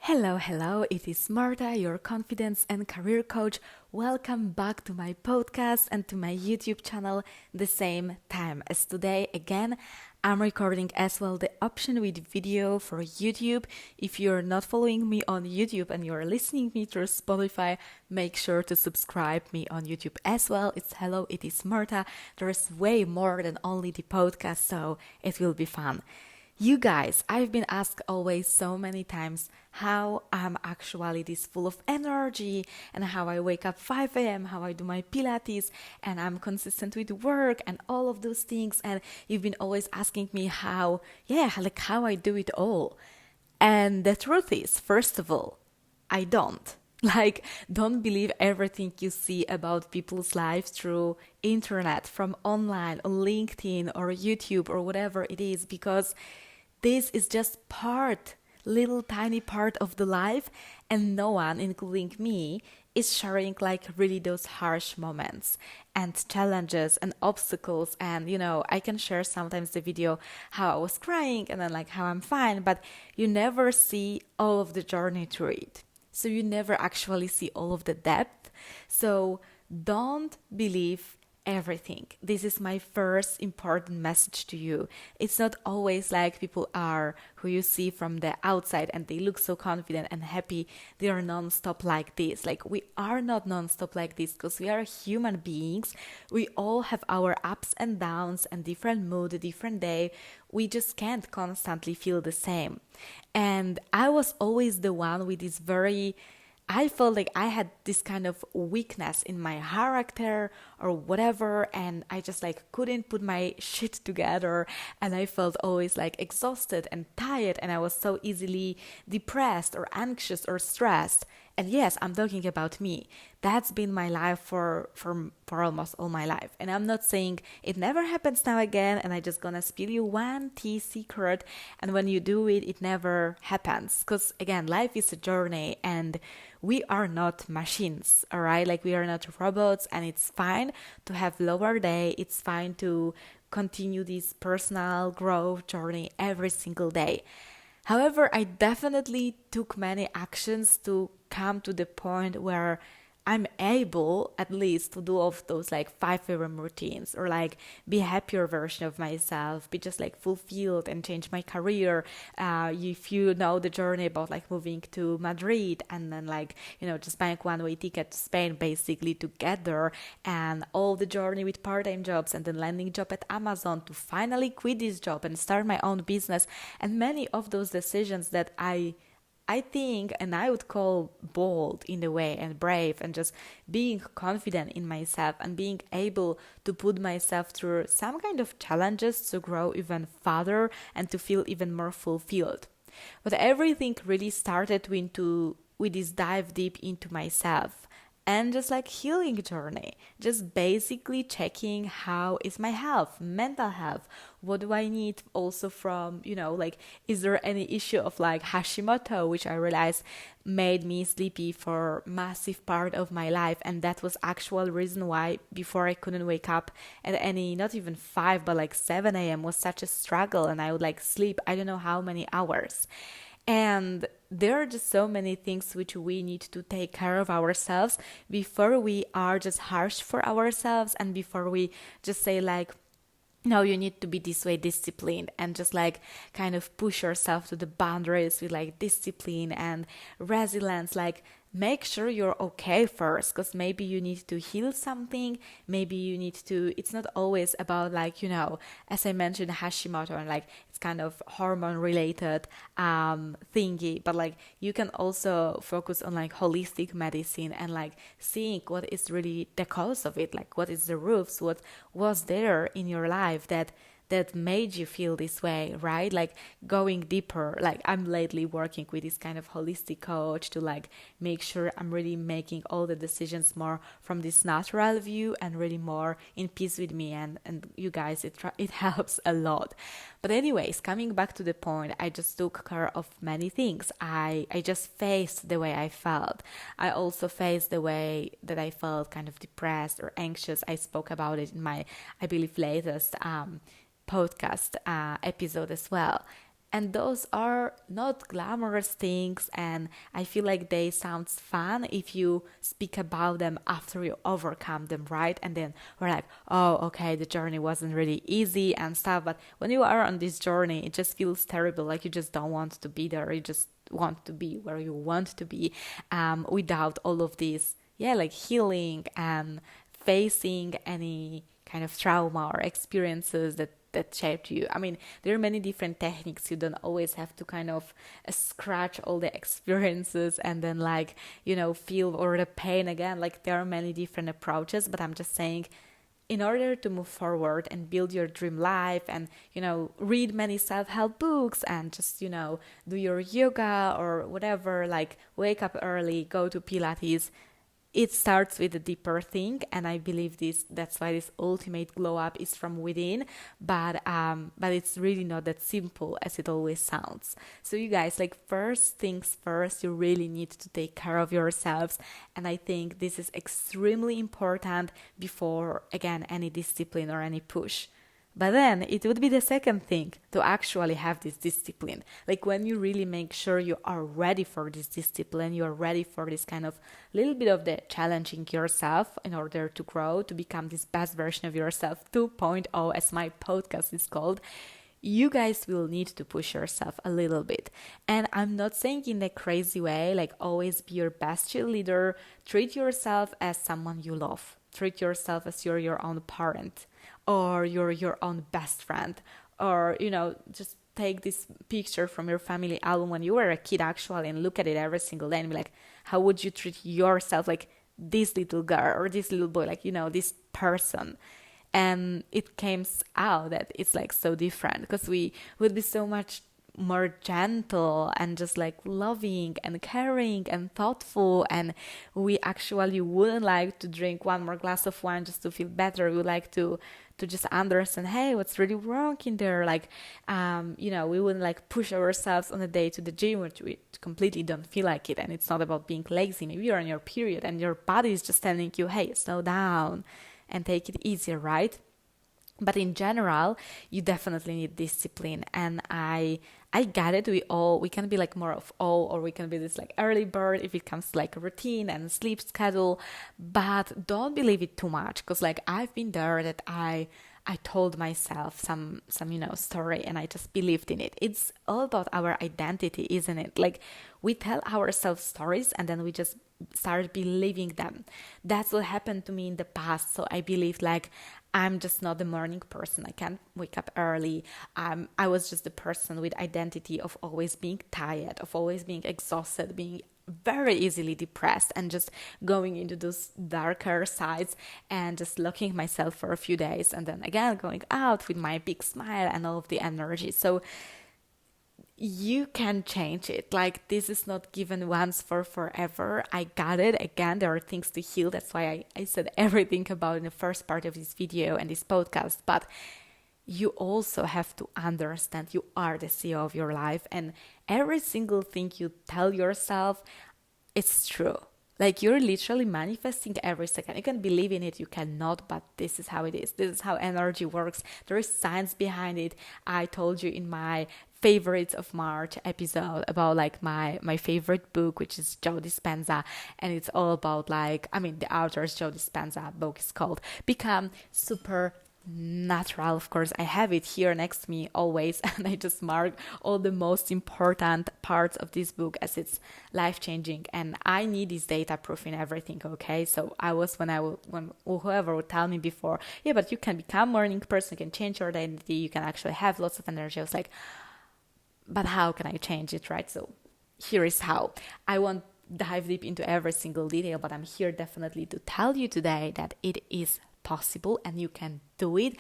Hello, it is Marta, your confidence and career coach. Welcome back to my podcast and to my YouTube channel the same time as today. Again, I'm recording as well the option with video for YouTube. If you're not following me on YouTube and you're listening me through Spotify, make sure to subscribe me on YouTube as well. It's hello, it is Marta. There's way more than only the podcast, so it will be fun. You guys, I've been asked always so many times how I'm actually this full of energy and how I wake up 5 a.m., how I do my Pilates and I'm consistent with work and all of those things. And you've been always asking me how I do it all. And the truth is, first of all, I don't. Don't believe everything you see about people's lives through internet, from online, or LinkedIn, or YouTube, or whatever it is, because this is just little tiny part of the life, and no one, including me, is sharing really those harsh moments and challenges and obstacles. And I can share sometimes the video how I was crying and then how I'm fine, but you never see all of the journey through it. So you never actually see all of the depth. So don't believe everything. This is my first important message to you. It's not always like people are who you see from the outside and they look so confident and happy. They are non-stop like this. We are not non-stop like this because we are human beings. We all have our ups and downs and different mood, different day. We just can't constantly feel the same. And I was always the one with this I felt like I had this kind of weakness in my character or whatever, and I just couldn't put my shit together, and I felt always exhausted and tired, and I was so easily depressed or anxious or stressed. And yes, I'm talking about me. That's been my life for almost all my life. And I'm not saying it never happens now again, and I just gonna spill you one tea secret, and when you do it, it never happens. Because again, life is a journey, and we are not machines, all right? We are not robots, and it's fine to have lower day. It's fine to continue this personal growth journey every single day. However, I definitely took many actions to come to the point where I'm able at least to do all of those 5 a.m. routines, or be a happier version of myself, be just fulfilled and change my career. If you know the journey about moving to Madrid and then just buying one-way ticket to Spain basically to get there, and all the journey with part-time jobs and then landing job at Amazon to finally quit this job and start my own business, and many of those decisions that I think, and I would call bold in a way, and brave, and just being confident in myself and being able to put myself through some kind of challenges to grow even further and to feel even more fulfilled. But everything really started with this dive deep into myself and just healing journey, just basically checking how is my health, mental health, what do I need also from, is there any issue of Hashimoto, which I realized made me sleepy for massive part of my life, and that was actual reason why before I couldn't wake up at any, not even 5 but 7 a.m. was such a struggle, and I would sleep I don't know how many hours. And there are just so many things which we need to take care of ourselves before we are just harsh for ourselves, and before we just say no, you need to be this way disciplined, and just kind of push yourself to the boundaries with discipline and resilience. Make sure you're okay first, because maybe you need to heal something. Maybe you need to, it's not always about as I mentioned, Hashimoto, and it's kind of hormone related thingy, but you can also focus on holistic medicine and seeing what is really the cause of it, what is the roots, what was there in your life that made you feel this way, right? Going deeper. I'm lately working with this kind of holistic coach to make sure I'm really making all the decisions more from this natural view and really more in peace with me, and you guys, it helps a lot. But anyways, coming back to the point, I just took care of many things. I just faced the way I felt. I also faced the way that I felt kind of depressed or anxious. I spoke about it in my, I believe, latest podcast episode as well. And those are not glamorous things, and I feel like they sound fun if you speak about them after you overcome them, right? And then we're like, oh, okay, the journey wasn't really easy and stuff. But when you are on this journey, it just feels terrible. Like you just don't want to be there. You just want to be where you want to be, without all of this, yeah, like healing and facing any kind of trauma or experiences that shaped you. I mean, there are many different techniques. You don't always have to kind of scratch all the experiences and then like, feel or the pain again. Like there are many different approaches, but I'm just saying in order to move forward and build your dream life and, read many self-help books and just, do your yoga or whatever, like wake up early, go to Pilates, it starts with a deeper thing, and I believe that's why this ultimate glow up is from within, but it's really not that simple as it always sounds. So you guys, like, first things first, you really need to take care of yourselves, and I think this is extremely important before, again, any discipline or any push. But then it would be the second thing to actually have this discipline. Like when you really make sure you are ready for this discipline, you are ready for this kind of little bit of the challenging yourself in order to grow, to become this best version of yourself 2.0, as my podcast is called. You guys will need to push yourself a little bit. And I'm not saying in a crazy way, like always be your best cheerleader. Treat yourself as someone you love. Treat yourself as you're your own parent or you're your own best friend, or just take this picture from your family album when you were a kid actually and look at it every single day and be like, how would you treat yourself, like this little girl or this little boy, like this person. And it came out that it's like so different because we would be so much more gentle and just like loving and caring and thoughtful, and we actually wouldn't like to drink one more glass of wine just to feel better. We would like to just understand, hey, what's really wrong in there, like we wouldn't like push ourselves on a day to the gym, which we completely don't feel like it. And it's not about being lazy. Maybe you're on your period and your body is just telling you, hey, slow down and take it easier, right? But in general, you definitely need discipline. And I get it. We can be like more of all, or we can be this like early bird if it comes to like a routine and sleep schedule. But don't believe it too much, because like I've been there, that I told myself some story and I just believed in it. It's all about our identity, isn't it? Like we tell ourselves stories and then we just start believing them. That's what happened to me in the past. So I believed like I'm just not the morning person. I can't wake up early. I was just the person with identity of always being tired, of always being exhausted, being very easily depressed, and just going into those darker sides and just locking myself for a few days and then again going out with my big smile and all of the energy. So you can change it. Like this is not given once for forever. I got it. Again, there are things to heal. That's why I said everything about in the first part of this video and this podcast. But you also have to understand you are the CEO of your life, and every single thing you tell yourself, it's true. Like you're literally manifesting every second. You can believe in it, you cannot, but this is how it is. This is how energy works. There is science behind it. I told you in my favorites of March episode about like my favorite book, which is Joe Dispenza, and it's all about like, I mean, the author is Joe Dispenza. Book is called Become Super Natural. Of course, I have it here next to me always, and I just mark all the most important parts of this book as it's life-changing, and I need this data proof in everything. Okay, so I was when whoever would tell me before, yeah, but you can become a morning person, you can change your identity, you can actually have lots of energy. I was like, but how can I change it, right? So here is how. I won't dive deep into every single detail, but I'm here definitely to tell you today that it is possible and you can do it,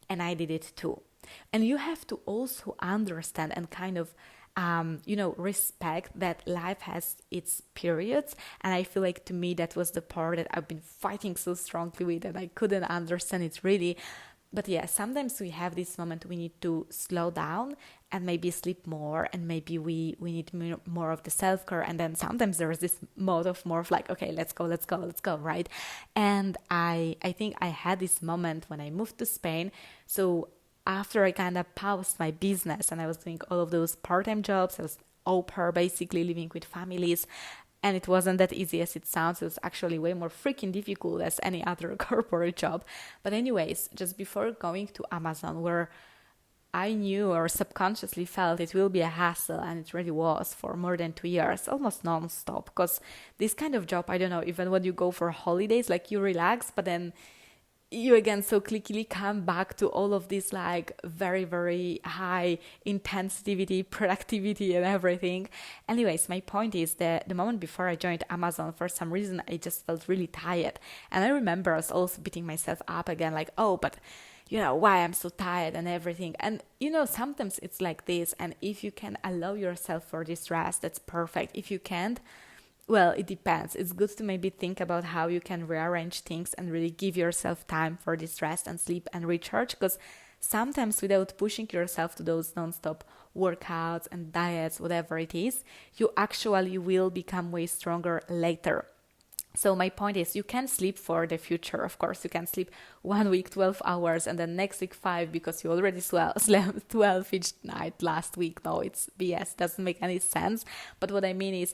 and I did it too. And you have to also understand and kind of respect that life has its periods. And I feel like to me that was the part that I've been fighting so strongly with, and I couldn't understand it really. But yeah, sometimes we have this moment we need to slow down and maybe sleep more, and maybe we need more of the self-care. And then sometimes there is this mode of more of like, okay, let's go, right? And I think I had this moment when I moved to Spain. So after I kind of paused my business and I was doing all of those part-time jobs. I was au pair, basically living with families. And it wasn't that easy as it sounds. It was actually way more freaking difficult as any other corporate job. But anyways, just before going to Amazon, where I knew or subconsciously felt it will be a hassle, and it really was for more than 2 years, almost non-stop. Because this kind of job, I don't know, even when you go for holidays, like you relax, but then you again so quickly come back to all of this like very, very high intensity, productivity and everything. Anyways, my point is that the moment before I joined Amazon, for some reason, I just felt really tired. And I remember I was also beating myself up again, like, oh, but why I'm so tired and everything. And, sometimes it's like this. And if you can allow yourself for this rest, that's perfect. If you can't, well, it depends. It's good to maybe think about how you can rearrange things and really give yourself time for this rest and sleep and recharge. Because sometimes without pushing yourself to those non-stop workouts and diets, whatever it is, you actually will become way stronger later. So my point is, you can sleep for the future. Of course, you can sleep 1 week 12 hours and then next week 5 because you already slept 12 each night last week. No, it's BS. Doesn't make any sense. But what I mean is,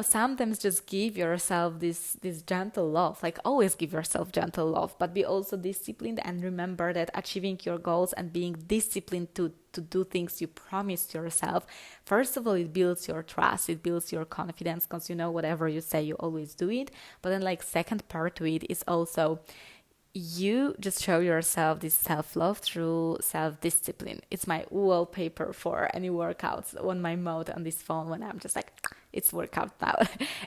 sometimes just give yourself this gentle love, like always give yourself gentle love, but be also disciplined and remember that achieving your goals and being disciplined to do things you promised yourself, first of all, it builds your trust, it builds your confidence because whatever you say, you always do it. But then second part to it is also you just show yourself this self-love through self-discipline. It's my wallpaper for any workouts on my mode on this phone when I'm just like, it's workout now.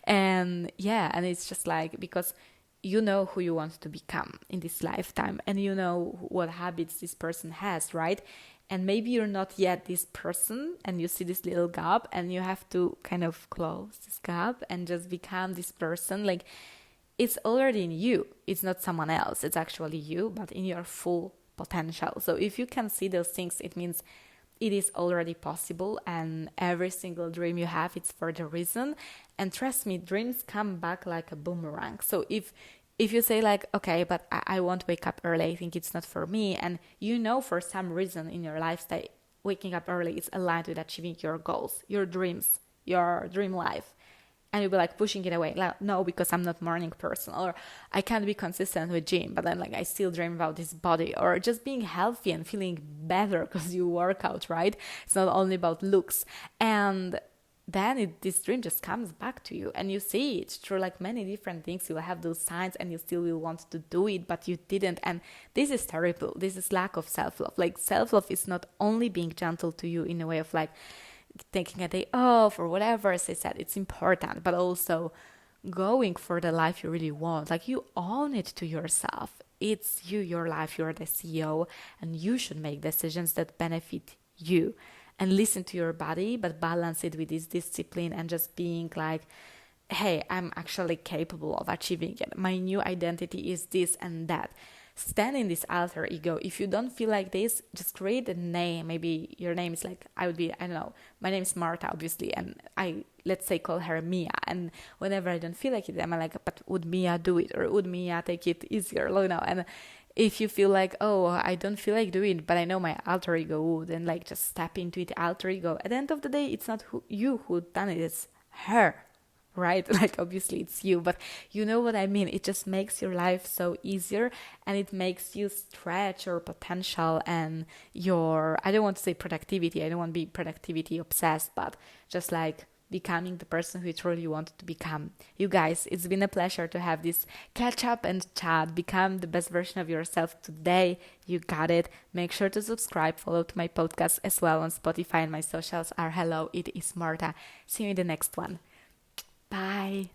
And it's just because you know who you want to become in this lifetime and you know what habits this person has, right? And maybe you're not yet this person and you see this little gap and you have to kind of close this gap and just become this person. It's already in you. It's not someone else. It's actually you, but in your full potential. So if you can see those things, it means it is already possible, and every single dream you have, it's for the reason. And trust me, dreams come back like a boomerang. So if you say okay, but I won't wake up early, I think it's not for me, and for some reason in your lifestyle, waking up early is aligned with achieving your goals, your dreams, your dream life. And you'll be pushing it away. No, because I'm not morning person, or I can't be consistent with gym, but then I still dream about this body, or just being healthy and feeling better because you work out, right? It's not only about looks. And then this dream just comes back to you and you see it through many different things. You will have those signs and you still will want to do it, but you didn't. And this is terrible. This is lack of self-love. Self-love is not only being gentle to you in a way of taking a day off or whatever, as I said, it's important, but also going for the life you really want. You own it to yourself. It's you, your life, you're the CEO, and you should make decisions that benefit you and listen to your body, but balance it with this discipline and just being hey, I'm actually capable of achieving it. My new identity is this and that. Stand in this alter ego. If you don't feel like this, just create a name. Maybe your name is I don't know, my name is Marta, obviously, and let's say call her Mia. And whenever I don't feel like it, I'm but would Mia do it? Or would Mia take it easier? And if you feel oh, I don't feel like doing it, but I know my alter ego would, then just step into it, alter ego. At the end of the day, it's not you who done it, it's her. Right? Obviously it's you, but you know what I mean. It just makes your life so easier and it makes you stretch your potential and your, I don't want to say productivity, I don't want to be productivity obsessed, but just becoming the person who you truly wanted to become. You guys, it's been a pleasure to have this catch up and chat. Become the best version of yourself today. You got it. Make sure to subscribe, follow to my podcast as well on Spotify, and my socials are hello, it is Marta. See you in the next one. Bye.